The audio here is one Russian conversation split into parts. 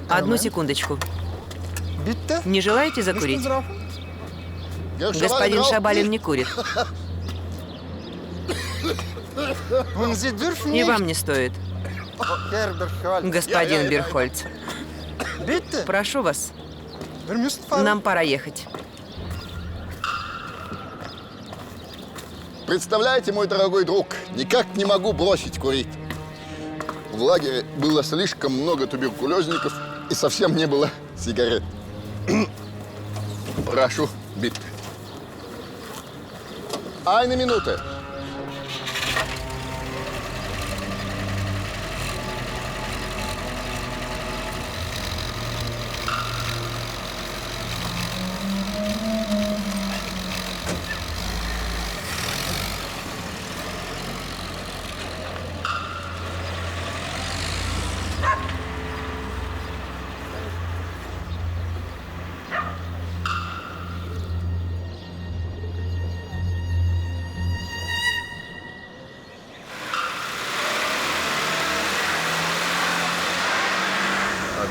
Одну секундочку. Не желаете закурить? Господин Шабалин не курит. И вам не стоит. Господин Бирхольц. Прошу вас. Нам пора ехать. Представляете, мой дорогой друг, никак не могу бросить курить. В лагере было слишком много туберкулезников и совсем не было сигарет. Прошу, Битте. Eine Minute.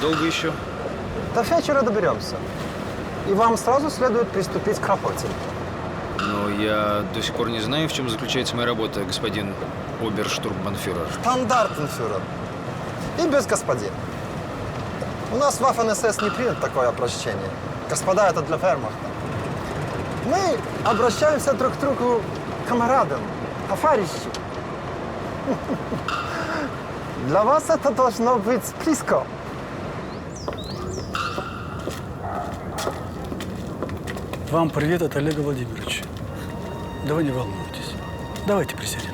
Долго еще? До вечера доберемся. И вам сразу следует приступить к работе. Но я до сих пор не знаю, в чем заключается моя работа, господин оберштурмбанфюрер. Стандартенфюрер. И без господин. У нас в Waffen-СС не принято такое обращение. Господа, это для вермахта. Мы обращаемся друг к другу камарадам, товарищи. Для вас это должно быть близко. Вам привет от Олега Владимировича. Да вы не волнуйтесь. Давайте присядем.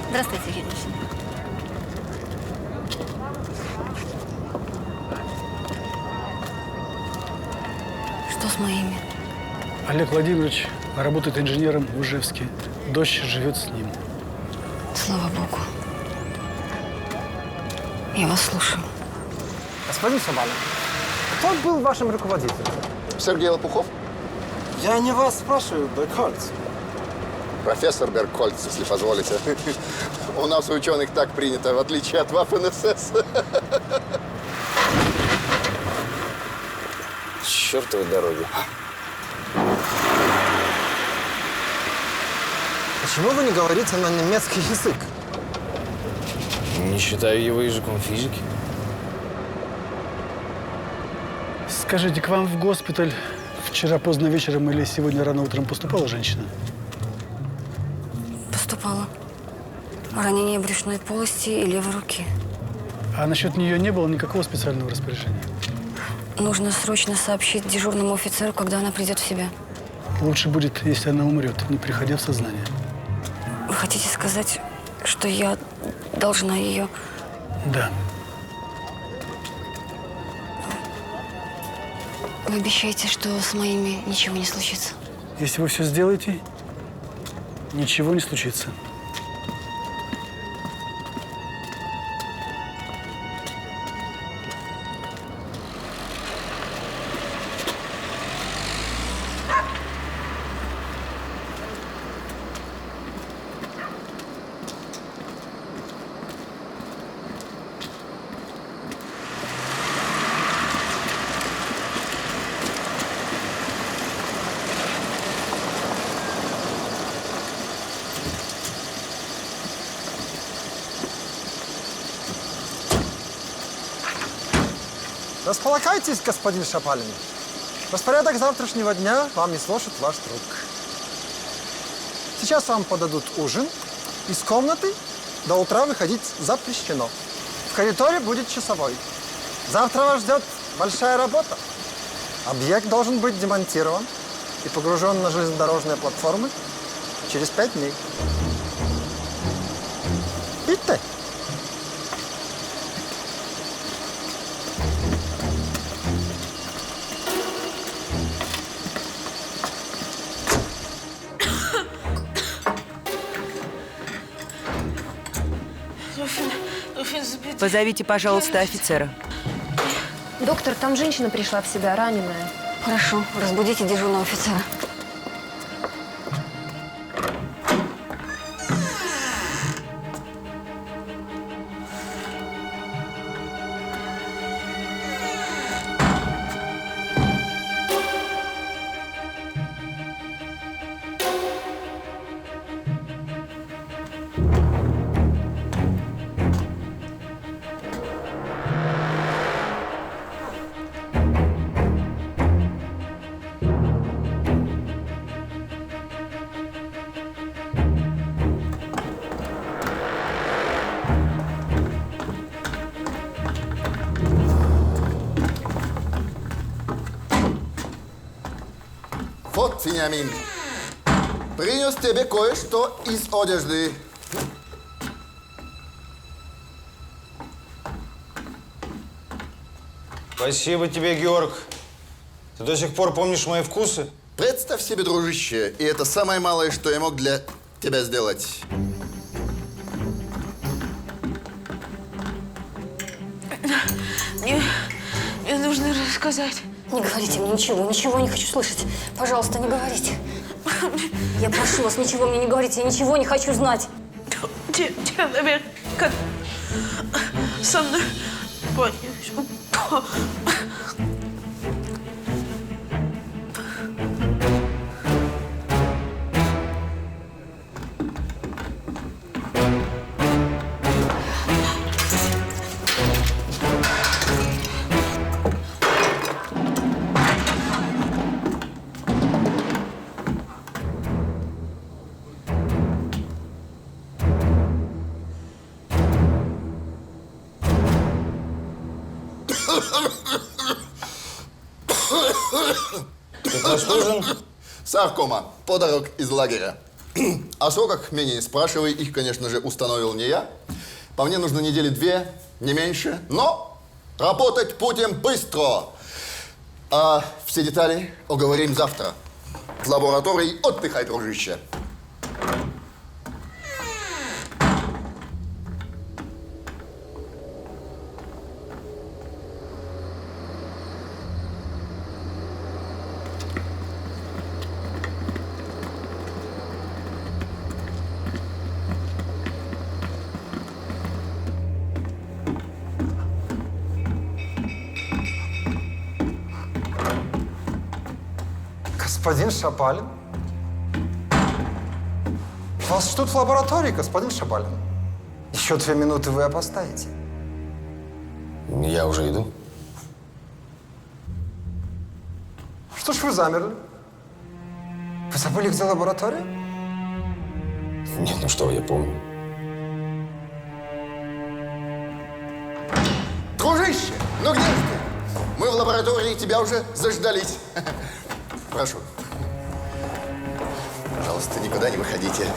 Здравствуйте, Евгений. Что с моими? Олег Владимирович работает инженером в Ижевске. Дочь живет с ним. Слава Богу. Я вас слушаю. Господин Шабалин, кто был вашим руководителем? Сергей Лопухов? Я не вас спрашиваю, Беркхольц. Профессор Беркхольц, если позволите. У нас у ученых так принято, в отличие от Waffen-СС. Чертовы дороги. Почему вы не говорите на немецкий язык? Не считаю его языком физики. Скажите, к вам в госпиталь вчера поздно вечером или сегодня рано утром поступала женщина? Поступала. Ранение брюшной полости и левой руки. А насчет нее не было никакого специального распоряжения? Нужно срочно сообщить дежурному офицеру, когда она придет в себя. Лучше будет, если она умрет, не приходя в сознание. Вы хотите сказать, что я должна ее... Да. Вы обещаете, что с моими ничего не случится? Если вы все сделаете, ничего не случится. Располагайтесь, господин Шабалин. Распорядок завтрашнего дня вам изложит ваш друг. Сейчас вам подадут ужин. Из комнаты до утра выходить запрещено. В коридоре будет часовой. Завтра вас ждет большая работа. Объект должен быть демонтирован и погружен на железнодорожные платформы через 5 дней. Идите. Позовите, пожалуйста, офицера. Доктор, там женщина пришла в себя, раненая. Хорошо, разбудите дежурного офицера. Вот, Вениамин, принес тебе кое-что из одежды. Спасибо тебе, Георг. Ты до сих пор помнишь мои вкусы? Представь себе, дружище, и это самое малое, что я мог для тебя сделать. Мне нужно рассказать. Не говорите мне ничего не хочу слышать. Пожалуйста, не говорите. Я прошу вас, ничего мне не говорите, я ничего не хочу знать. Человек, как со мной Ты простужен? Саркома, подарок из лагеря. О сроках меня не спрашивай, их, конечно же, установил не я. По мне нужно недели 2, не меньше, но работать будем быстро. А все детали оговорим завтра. В лаборатории отдыхай, дружище. Господин Шапалин? Вас ждут в лаборатории, господин Шапалин. Еще 2 минуты вы опоздаете. Я уже иду. Что ж вы замерли? Вы забыли, где лаборатория? Нет, ну что, я помню. Дружище, ну где же ты? Мы в лаборатории тебя уже заждались. Прошу. Пожалуйста, никуда не выходите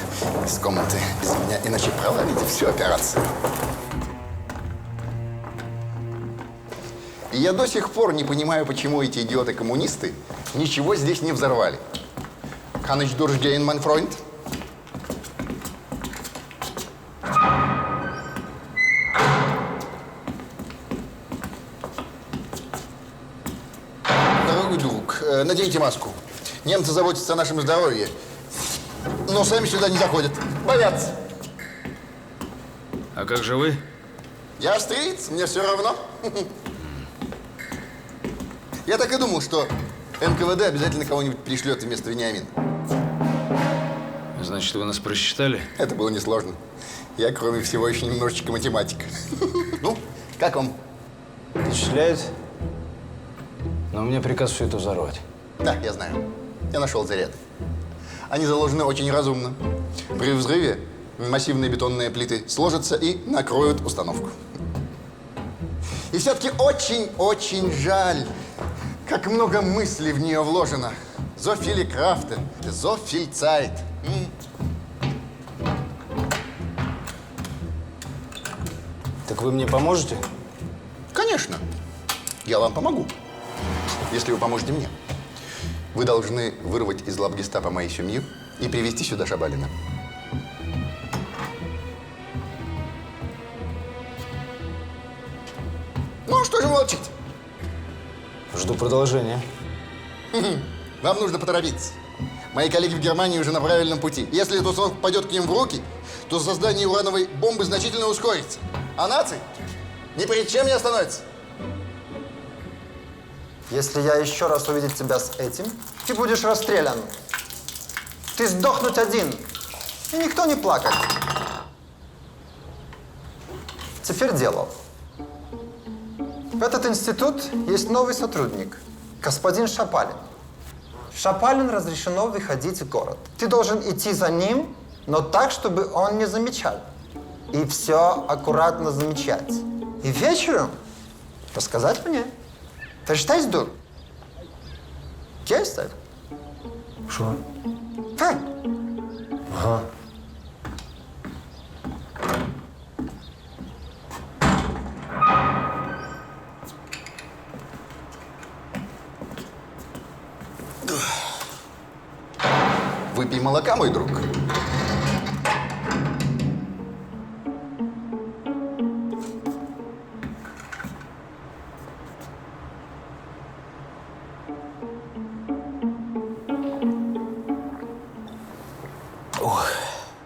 из комнаты без меня, иначе провалите всю операцию. И я до сих пор не понимаю, почему эти идиоты-коммунисты ничего здесь не взорвали. Kann ich durchgehen, mein Freund? Дорогой друг, наденьте маску. Немцы заботятся о нашем здоровье, но сами сюда не заходят. Боятся. А как же вы? Я австриец, мне все равно. Я так и думал, что НКВД обязательно кого-нибудь пришлет вместо Вениамина. Значит, вы нас просчитали? Это было несложно. Я, кроме всего, еще немножечко математик. Ну, как вам? Впечатляет? Но у меня приказ все это взорвать. Да, я знаю. Я нашел заряд. Они заложены очень разумно. При взрыве массивные бетонные плиты сложатся и накроют установку. И все-таки очень-очень жаль, как много мыслей в нее вложено. So viele Kräfte, so viel Zeit. Так вы мне поможете? Конечно. Я вам помогу, если вы поможете мне. Вы должны вырвать из лап гестапо мою семью и привезти сюда Шабалина. Ну, что же молчите? Жду продолжения. Вам нужно поторопиться. Мои коллеги в Германии уже на правильном пути. Если эта установка пойдет к ним в руки, то создание урановой бомбы значительно ускорится. А нации ни перед чем не остановится. Если я еще раз увижу тебя с этим, ты будешь расстрелян. Ты сдохнуть один. И никто не плакать. Теперь дело. В этот институт есть новый сотрудник. Господин Шапалин. Шапалин разрешено выходить в город. Ты должен идти за ним, но так, чтобы он не замечал. И все аккуратно замечать. И вечером рассказать мне. Verstehst du? Есть это? Що? Фен. Ага. Выпей молока, мой друг.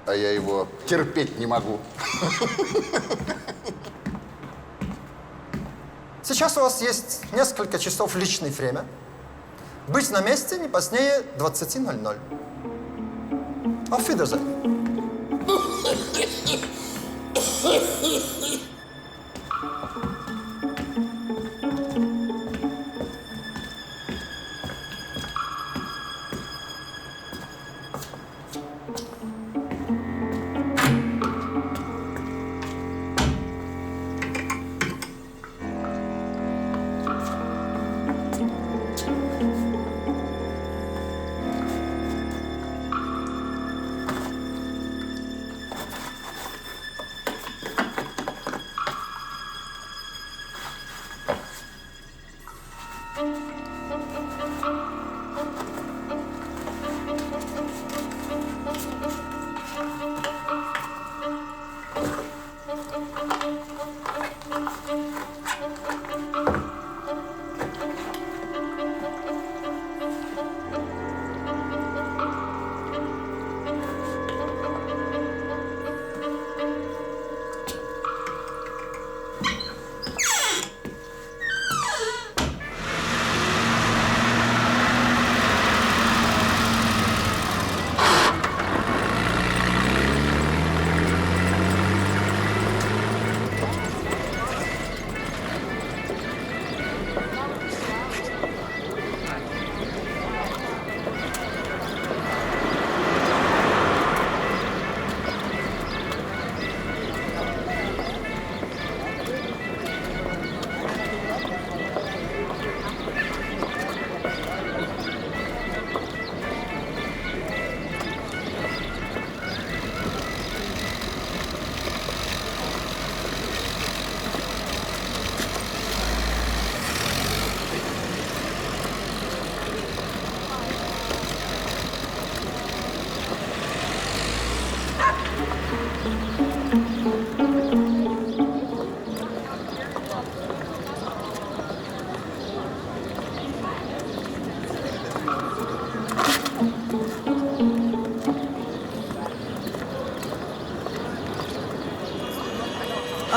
А я его терпеть не могу. Сейчас у вас есть несколько часов личное время. Быть на месте не позднее 20:00. Auf Wiedersehen.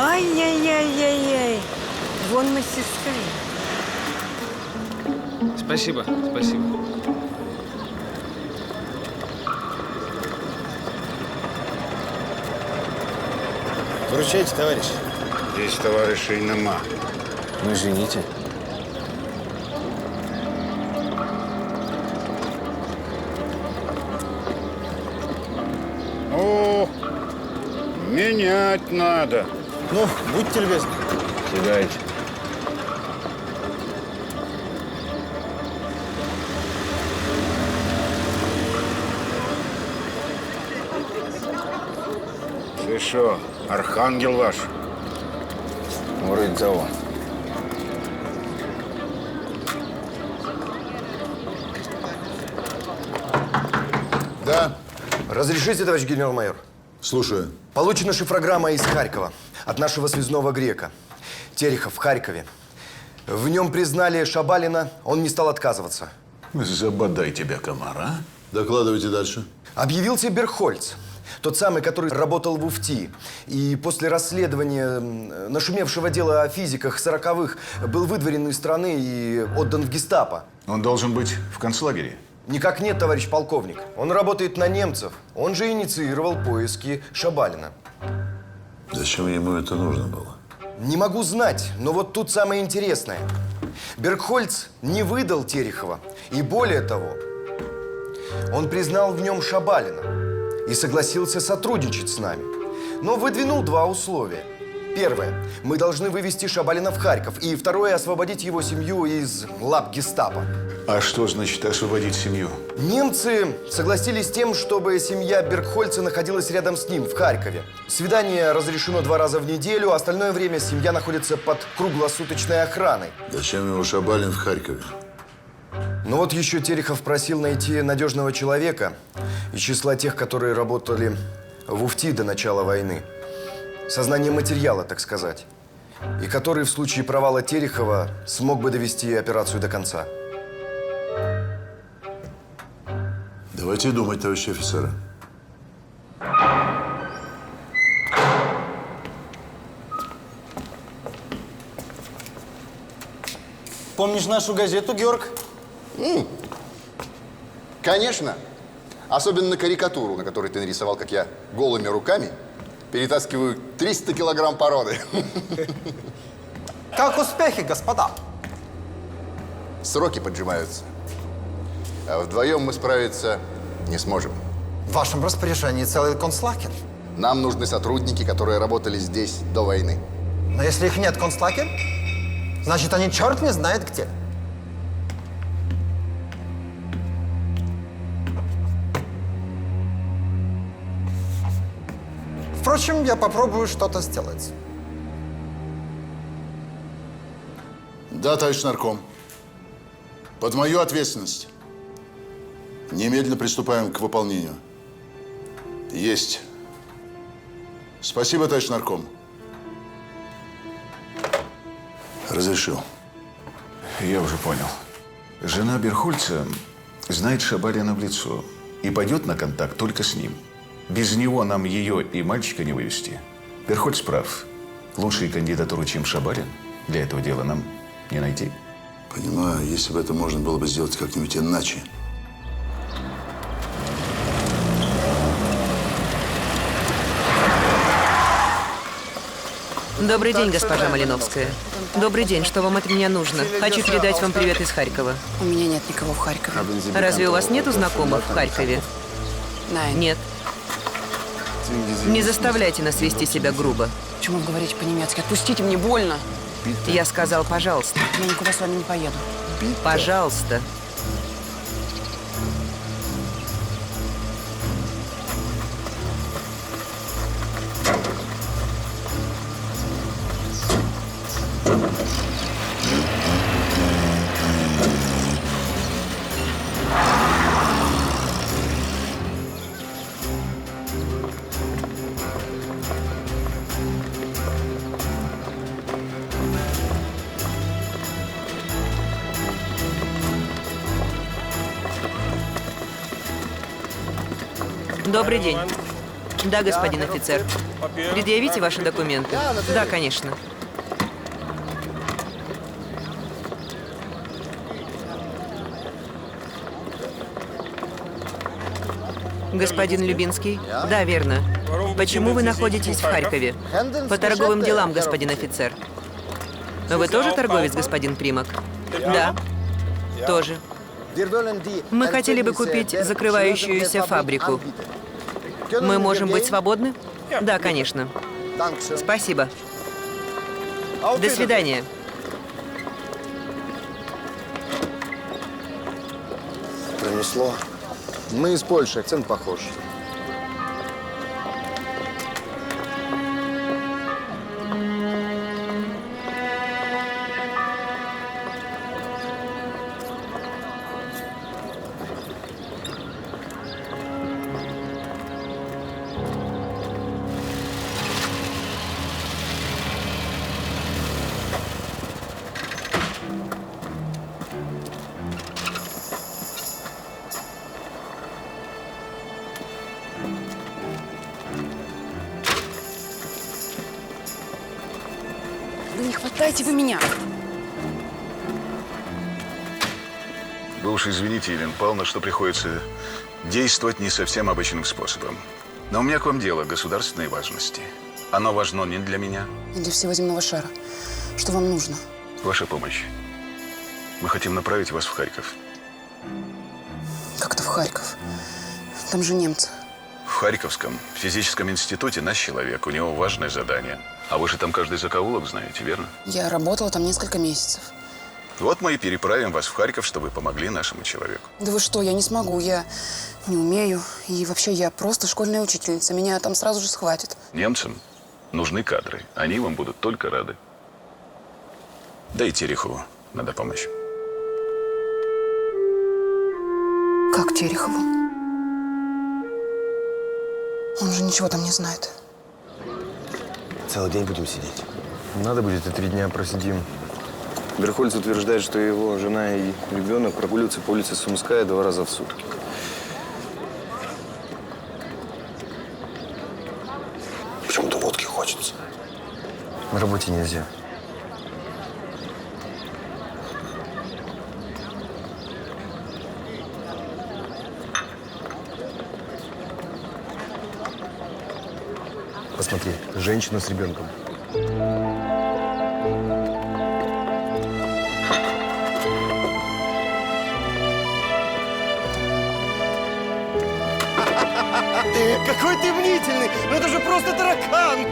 Ай-яй-яй-яй-яй. Вон мастерская. Спасибо, спасибо. Выручайте, товарищ. Здесь товарищей нема. Ну, извините. О, менять надо. Ну, будьте любезны. Кидайте. Ты что, архангел ваш? Вроде того. Да, Разрешите, товарищ генерал-майор? слушаю. Получена шифрограмма из Харькова от нашего связного грека. Терехов в Харькове. В нем признали Шабалина, он не стал отказываться. Забодай тебя, комар, а? Докладывайте дальше. Объявился Берхольц, тот самый, который работал в УФТИ. И после расследования нашумевшего дела о физиках 40-х был выдворен из страны и отдан в гестапо. Он должен быть в концлагере. Никак нет, товарищ полковник. Он работает на немцев. Он же инициировал поиски Шабалина. Зачем ему это нужно было? Не могу знать, но вот тут самое интересное. Берхольц не выдал Терехова. И более того, он признал в нем Шабалина и согласился сотрудничать с нами. Но выдвинул два условия. Первое. Мы должны вывести Шабалина в Харьков. И второе – освободить его семью из лап гестапо. А что значит освободить семью? Немцы согласились с тем, чтобы семья Бергхольца находилась рядом с ним, в Харькове. Свидание разрешено 2 раза в неделю, а остальное время семья находится под круглосуточной охраной. Зачем его Шабалин в Харькове? Ну вот еще Терехов просил найти надежного человека из числа тех, которые работали в Уфти до начала войны. Сознание материала, так сказать. И который в случае провала Терехова смог бы довести операцию до конца. Давайте думать, товарищи офицеры. Помнишь нашу газету, Георг? Конечно. Особенно карикатуру, на которой ты нарисовал, как я голыми руками перетаскиваю 300 килограмм породы. Как успехи, господа? Сроки поджимаются. А вдвоем мы справиться не сможем. В вашем распоряжении целый концлагерь. Нам нужны сотрудники, которые работали здесь до войны. Но если их нет, концлагерь, значит, они черт не знает где. Впрочем, я попробую что-то сделать. Да, товарищ нарком. Под мою ответственность. Немедленно приступаем к выполнению. Есть. Спасибо, товарищ нарком. Разрешил. Я уже понял. Жена Бергхольца знает Шабалина в лицо и пойдет на контакт только с ним. Без него нам ее и мальчика не вывести. Бергхольц прав. Лучшей кандидатуры, чем Шабалин, для этого дела нам не найти. Понимаю, если бы это можно было бы сделать как-нибудь иначе. Добрый день, госпожа Малиновская. Добрый день, что вам от меня нужно? Хочу передать вам привет из Харькова. У меня нет никого в Харькове. Разве у вас нету знакомых в Харькове? Нет. Не заставляйте нас вести себя грубо. Почему вы говорите по-немецки? Отпустите, мне больно. Я сказал, пожалуйста. Я никуда с вами не поеду. Пожалуйста. Добрый день. Да, господин офицер. Предъявите ваши документы. Да, конечно. Господин Любинский? Да, верно. Почему вы находитесь в Харькове? По торговым делам, господин офицер. Вы тоже торговец, господин Примак? Да. Тоже. Мы хотели бы купить закрывающуюся фабрику. Мы можем быть свободны? Да, конечно. Спасибо. До свидания. Пронесло. Мы из Польши, акцент похож. Да не хватайте вы меня. Вы уж извините, Елена Павловна, что приходится действовать не совсем обычным способом. Но у меня к вам дело государственной важности. Оно важно не для меня. И для всего земного шара. Что вам нужно? Ваша помощь. Мы хотим направить вас в Харьков. Как-то в Харьков. Там же немцы. В Харьковском физическом институте наш человек. У него важное задание. А вы же там каждый закоулок знаете, верно? Я работала там несколько месяцев. Вот мы и переправим вас в Харьков, чтобы вы помогли нашему человеку. Да вы что, я не смогу, я не умею. И вообще я просто школьная учительница, меня там сразу же схватят. Немцам нужны кадры. Они вам будут только рады. Да и Терехову надо помочь. Как Терехову? Он же ничего там не знает. Целый день будем сидеть. Надо будет, и 3 дня просидим. Берхольц утверждает, что его жена и ребенок прогуливаются по улице Сумская 2 раза в сутки. Почему-то водки хочется. На работе нельзя. Посмотри, женщина с ребенком. Какой ты мнительный! Ну это же просто таракан!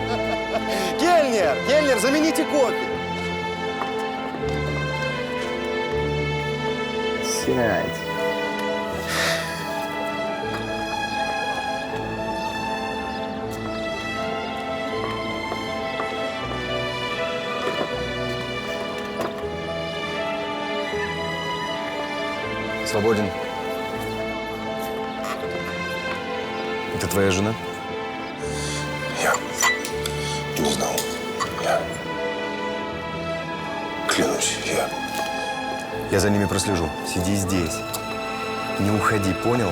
Кельнер, замените кофе! Сядь. Свободен. Это твоя жена? Я не знал. Я клянусь, Я за ними прослежу. Сиди здесь. Не уходи, понял?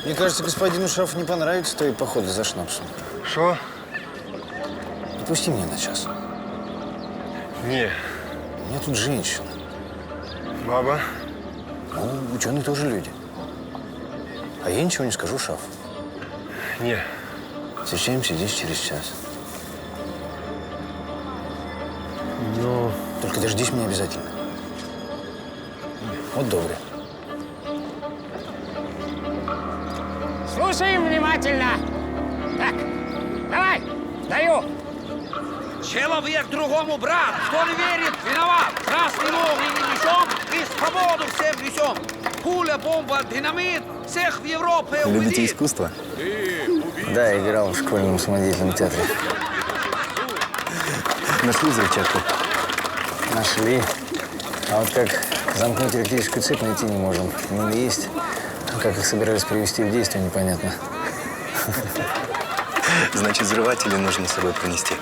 Мне кажется, господину шефу не понравится твои походы за шнапсом. Что? Отпусти меня на час. Не. У меня тут женщина. Баба? Ну, ученые тоже люди. А я ничего не скажу шефу. Не. Встречаемся здесь через час. Ну… Только дождись меня обязательно. Вот добре. Слушаем внимательно. Так, давай, даю. Человек другому брат, кто не верит, виноват. Красный море не несем, и свободу всем несем. Пуля, бомба, динамит, всех в Европе убедит. Любите искусство? Да, играл в школьном самодеятельном театре. Нашли взрывчатку? Нашли. А вот как замкнуть электрическую цепь, найти не можем. Мины есть, а как их собирались привести в действие, непонятно. Значит, взрыватели нужно с собой пронести.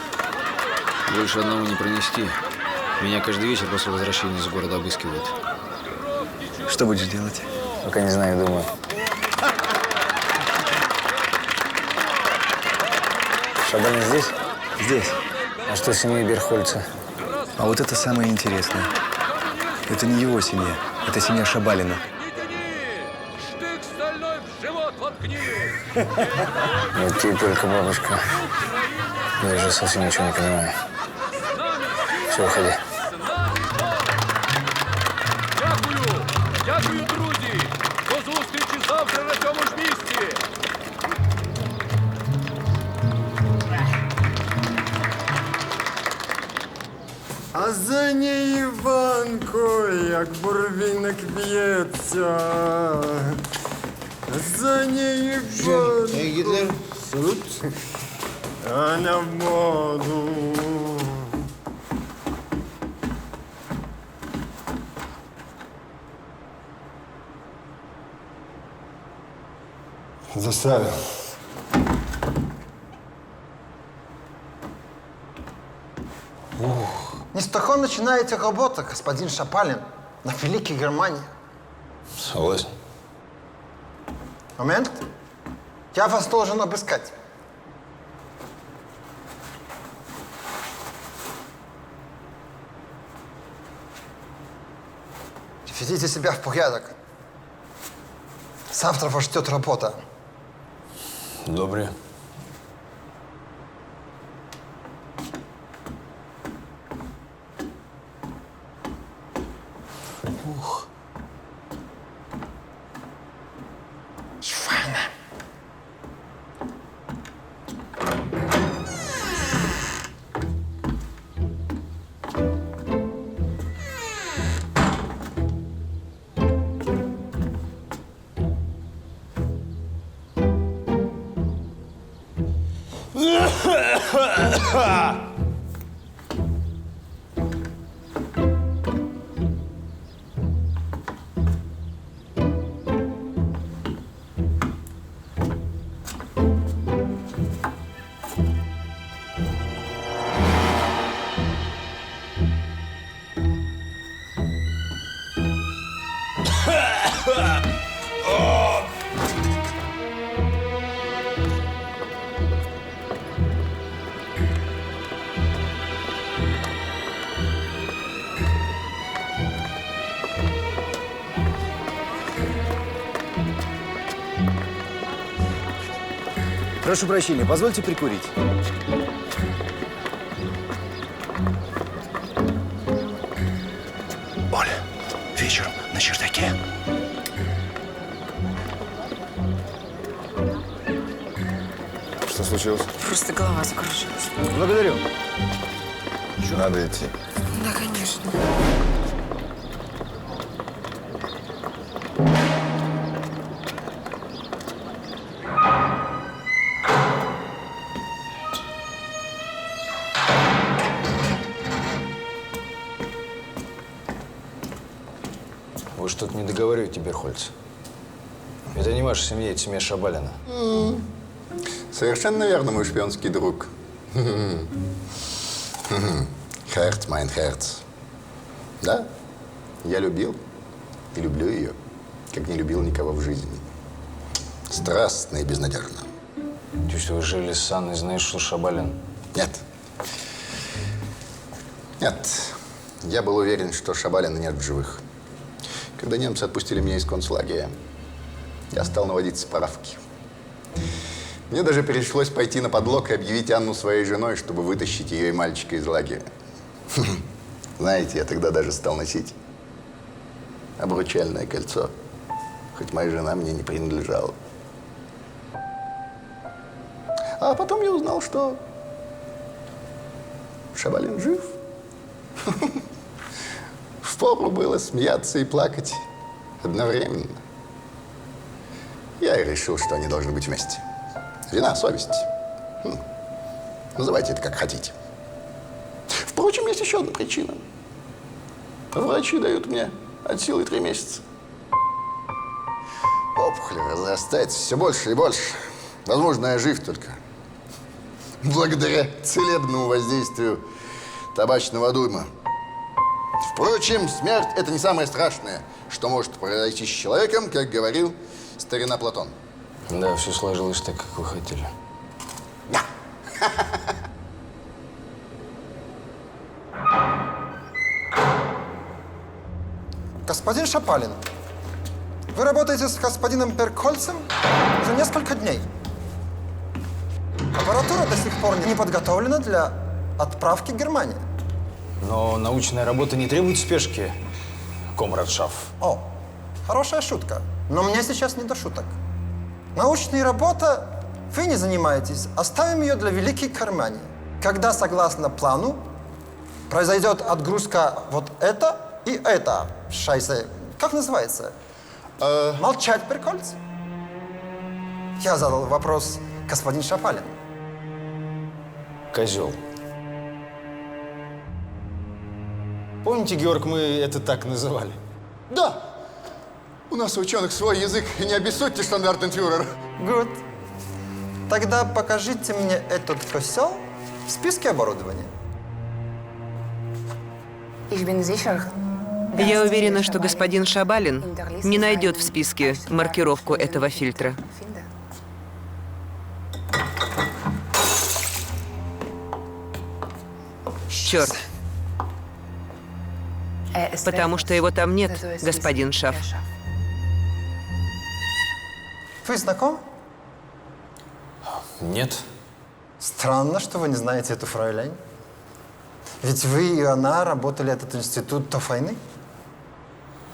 Больше одного не пронести. Меня каждый вечер после возвращения из города обыскивают. Что будешь делать? Пока не знаю, думаю. Шабалин здесь? Здесь. А что с семьей Бирхольца? А вот это самое интересное. Это не его семья, это семья Шабалина. Штык стальной в живот воткни. Вот ты только, бабушка. Я уже совсем ничего не понимаю. Все, уходи. Дякую. Дякую, друзі. До зустрічі завтра на цьому ж місці. А за ней Іванко, як бурвінок б'ється. За ней Іванко. Салют. А на воду. Заставил. Не с того начинаете работа, господин Шабалин, на Великой Германии. Согласен. Момент. Я вас должен обыскать. Ведите себя в порядок. Завтра вас ждет работа. Добре. Ух. Швана. Прошу прощения, позвольте прикурить. Оля, вечером на чердаке. Что случилось? Просто голова закружилась. Благодарю. Еще надо идти. Да, конечно. Вы что-то не договариваете, Бирхольц. Это не ваша семья, это семья Шабалина. Совершенно верно, мой шпионский друг. Herz, mein Herz. Да, я любил и люблю ее, как не любил никого в жизни. Страстно и безнадежно. То есть вы жили с Анной, знаешь, что Шабалин? Нет. Нет. Я был уверен, что Шабалина нет в живых. Когда немцы отпустили меня из концлагеря, я стал наводить справки. Мне даже пришлось пойти на подлог и объявить Анну своей женой, чтобы вытащить ее и мальчика из лагеря. Знаете, я тогда даже стал носить обручальное кольцо, хоть моя жена мне не принадлежала. А потом я узнал, что Шабалин жив. Впору было смеяться и плакать одновременно. Я и решил, что они должны быть вместе. Вина, совесть. Называйте это как хотите. Впрочем, есть еще одна причина. Врачи дают мне от силы 3 месяца. Опухоль разрастается все больше и больше. Возможно, я жив только благодаря целебному воздействию табачного дыма. Впрочем, смерть – это не самое страшное, что может произойти с человеком, как говорил старина Платон. Да, все сложилось так, как вы хотели. Да. Господин Шабалин, вы работаете с господином Беркхольцем уже несколько дней. Аппаратура до сих пор не подготовлена для отправки в Германию. Но научная работа не требует спешки, комрад Шаф. О, хорошая шутка. Но мне сейчас не до шуток. Научной работой вы не занимаетесь. Оставим ее для Великой Германии. Когда, согласно плану, произойдет отгрузка вот это и это. Шайсе. Как называется? Молчать, Беркхольц? Я задал вопрос господин Шабалин. Козел. Помните, Георг, мы это так называли? Да. У нас у ученых свой язык. И не обессудьте, штандартенфюрер. Good. Тогда покажите мне этот козел в списке оборудования. Я уверена, что господин Шабалин не найдет в списке маркировку этого фильтра. Черт. Потому что его там нет, господин Шаф. Вы знакомы? Нет. Странно, что вы не знаете эту фройляйн. Ведь вы и она работали этот институт до войны.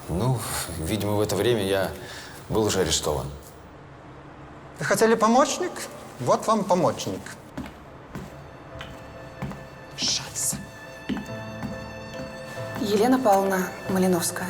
Ну, видимо, в это время я был уже арестован. Вы хотели помощник? Вот вам помощник. Шайс. Елена Павловна Малиновская.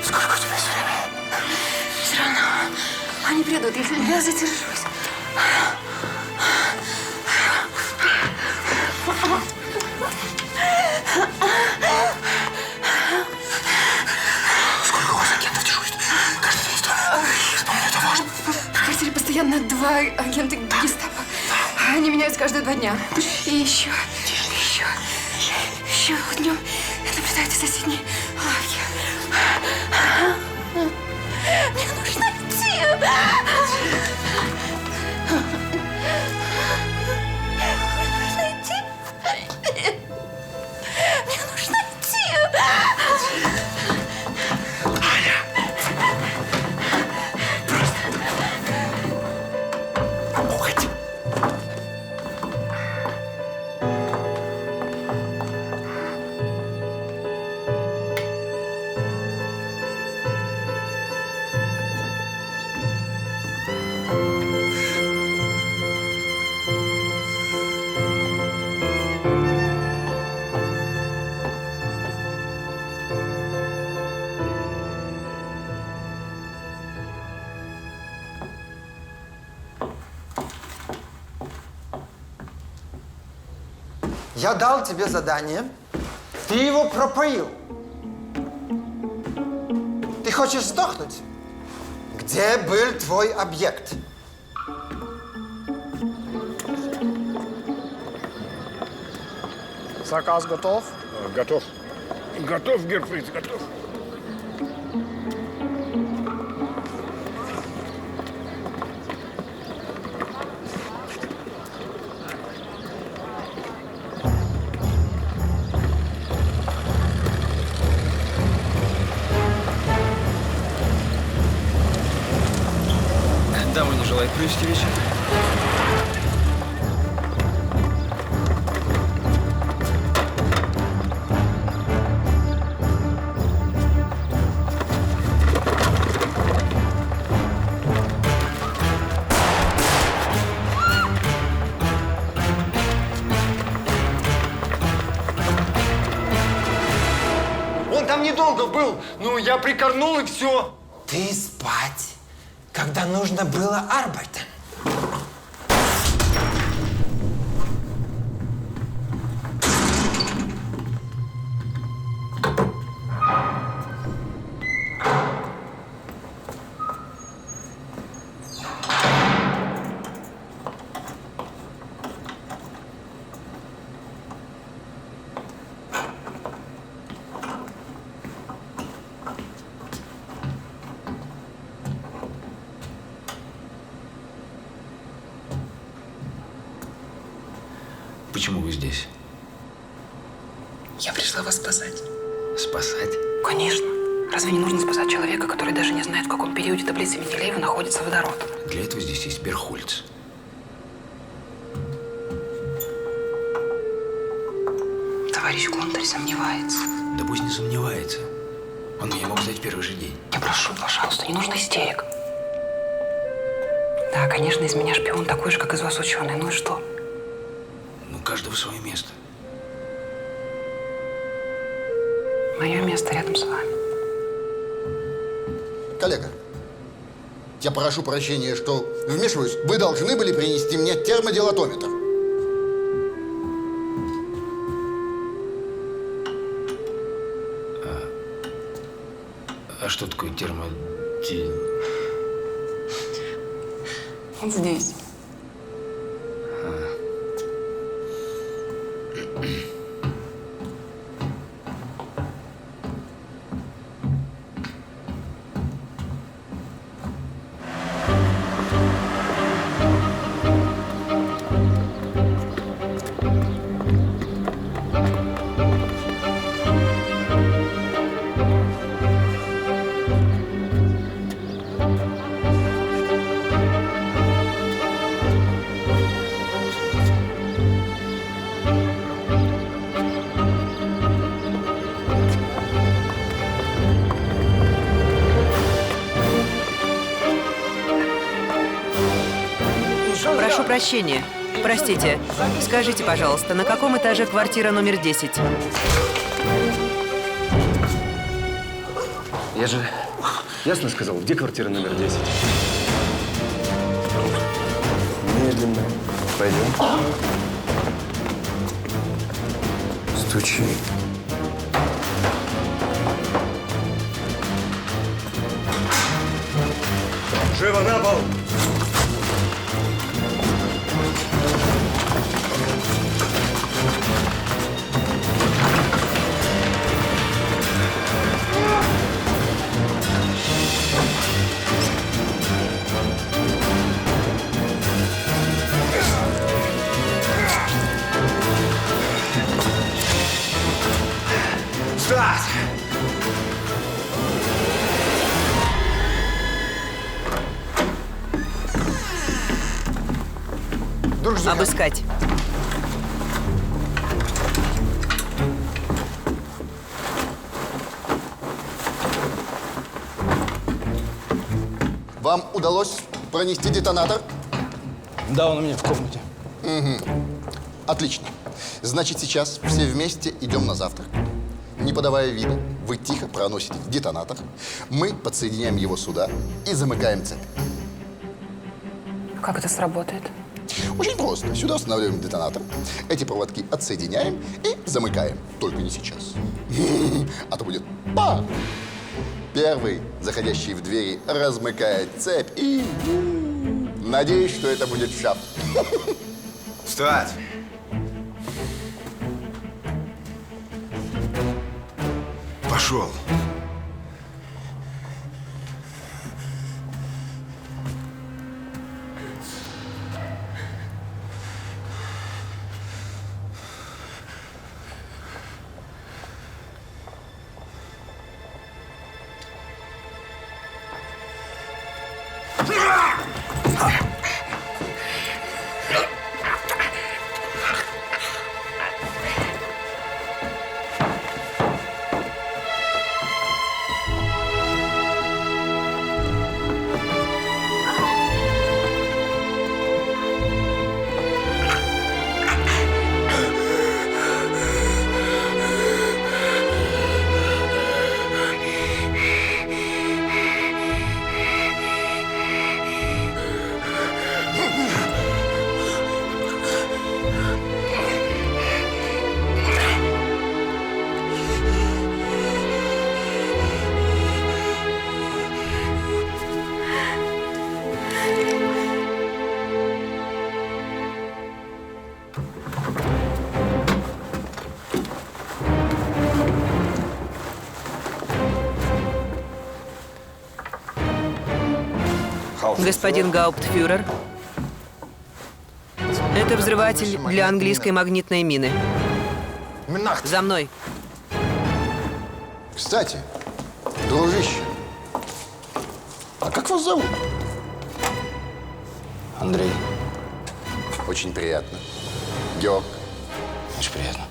Сколько у тебя есть времени? Все равно. Они придут, если я задержусь. Сколько у вас агентов дежурит? Каждый день столько. Вспомни, это важно. В квартире постоянно 2 агента гестапо. Они меняются каждые 2 дня. И еще днем наблюдают из соседней лавки. Мне нужно идти. Мне нужно идти. Аня! Просто... Уходи. Я дал тебе задание, ты его пропоил. Ты хочешь сдохнуть? Где был твой объект? Заказ готов? Готов. Готов, герфриц, готов. Желает провести вечер? Он там недолго был. Ну, я прикорнул и все. Ты спать, когда нужно было arbeiten. Почему вы здесь? Я пришла вас спасать. Спасать? Конечно. Разве не нужно спасать человека, который даже не знает, в каком периоде таблицы Менделеева находится водород? Для этого здесь есть Берхольц. Товарищ Гунтарь сомневается. Да пусть не сомневается. Он меня мог сдать в первый же день. Я прошу, пожалуйста, не нужно истерик. Да, конечно, из меня шпион такой же, как из вас ученый. Ну и что? Ну, каждого свое место. Мое место рядом с вами. Коллега, я прошу прощения, что вмешиваюсь. Вы должны были принести мне термодилатометр. А что такое Он здесь. Прошу прощения. Простите. Скажите, пожалуйста, на каком этаже квартира номер 10? Я же ясно сказал, где квартира номер 10? Медленно. Пойдем. Стучи. Живо на пол! Встать! Обыскать. Вам удалось пронести детонатор? Да, он у меня в комнате. Угу. Отлично. Значит, сейчас все вместе идем на завтрак. Не подавая вида, вы тихо проносите детонатор, мы подсоединяем его сюда и замыкаем цепь. Как это сработает? Очень просто. Сюда устанавливаем детонатор, эти проводки отсоединяем и замыкаем. Только не сейчас. А то будет па! Первый, заходящий в двери, размыкает цепь и... Надеюсь, что это будет шап. Встать! Пошел. Ah! Господин гауптфюрер, это взрыватель для английской магнитной мины. За мной. Кстати, дружище, а как вас зовут? Андрей. Очень приятно. Георг. Очень приятно.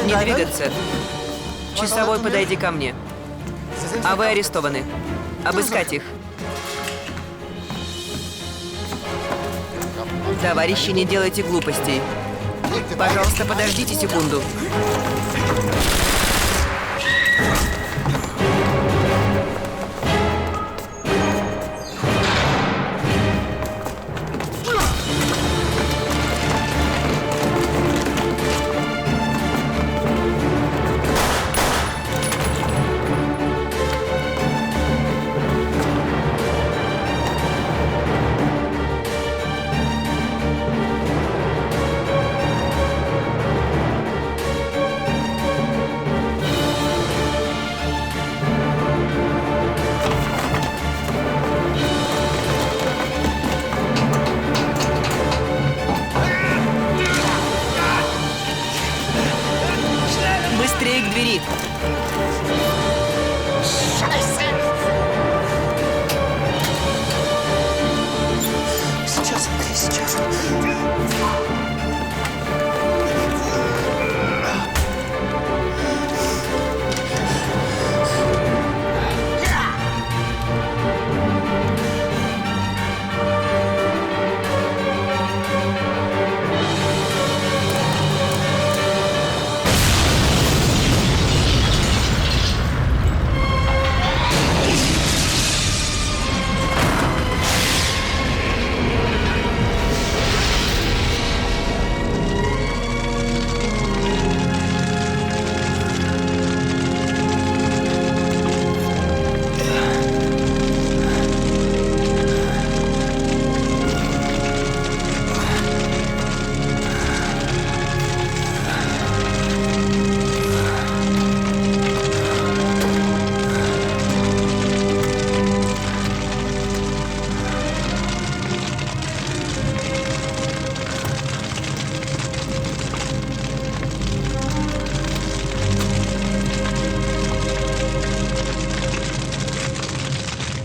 Не двигаться. Часовой, подойди ко мне. А вы арестованы. Обыскать их. Товарищи, не делайте глупостей. Пожалуйста, подождите секунду. Быстрее к двери. Сейчас, Андрей, сейчас.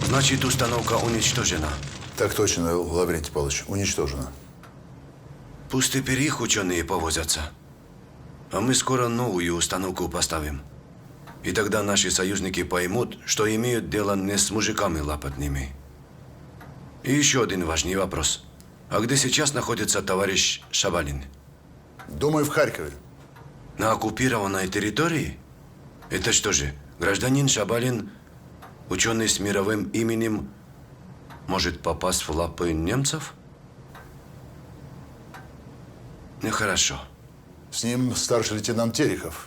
Значит, установка уничтожена. Так точно, Лаврентий Павлович, уничтожена. Пусть теперь их ученые повозятся. А мы скоро новую установку поставим. И тогда наши союзники поймут, что имеют дело не с мужиками лапотными. И еще один важный вопрос. А где сейчас находится товарищ Шабалин? Думаю, в Харькове. На оккупированной территории? Это что же, гражданин Шабалин, ученый с мировым именем, может попасть в лапы немцев? Нехорошо. С ним старший лейтенант Терехов.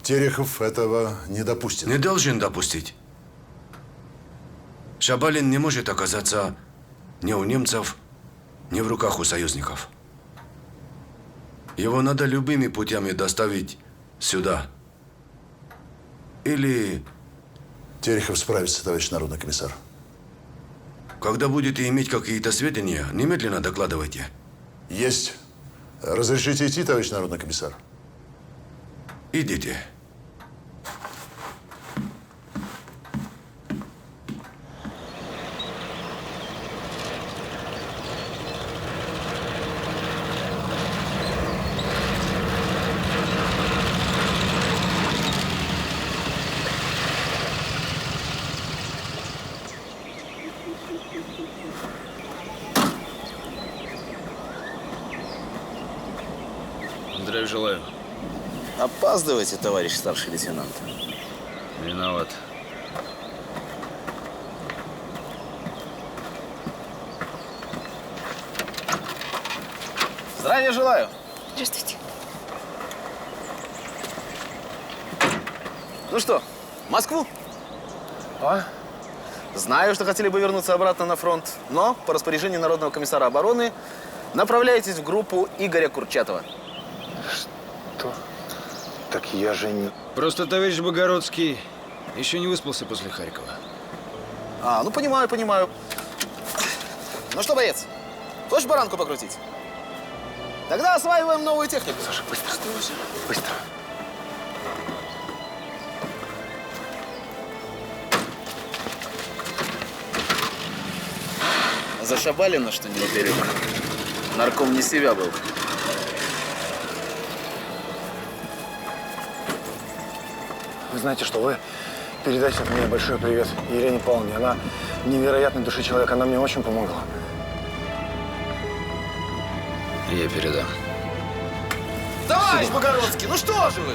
Терехов этого не допустит. Не должен допустить. Шабалин не может оказаться ни у немцев, ни в руках у союзников. Его надо любыми путями доставить сюда. Или... Терехов справится, товарищ народный комиссар. Когда будете иметь какие-то сведения, немедленно докладывайте. Есть. Разрешите идти, товарищ народный комиссар? Идите. Здравия желаю. Опаздываете, товарищ старший лейтенант. Виноват. Здравия желаю. Здравствуйте. Ну что, в Москву? Знаю, что хотели бы вернуться обратно на фронт, но по распоряжению Народного комиссара обороны направляетесь в группу Игоря Курчатова. Что? Так я же не... Просто товарищ Богородский еще не выспался после Харькова. А, ну понимаю, понимаю. Ну что, боец, хочешь баранку покрутить? Тогда осваиваем новую технику. Саша, быстро. Быстро. За Шабалина, что не уверен. Нарком не себя был. Вы знаете, что вы передайте от меня большой привет Елене Павловне. Она невероятной души человек, она мне очень помогла. Я передам. Товарищ Богородский, ну что же вы?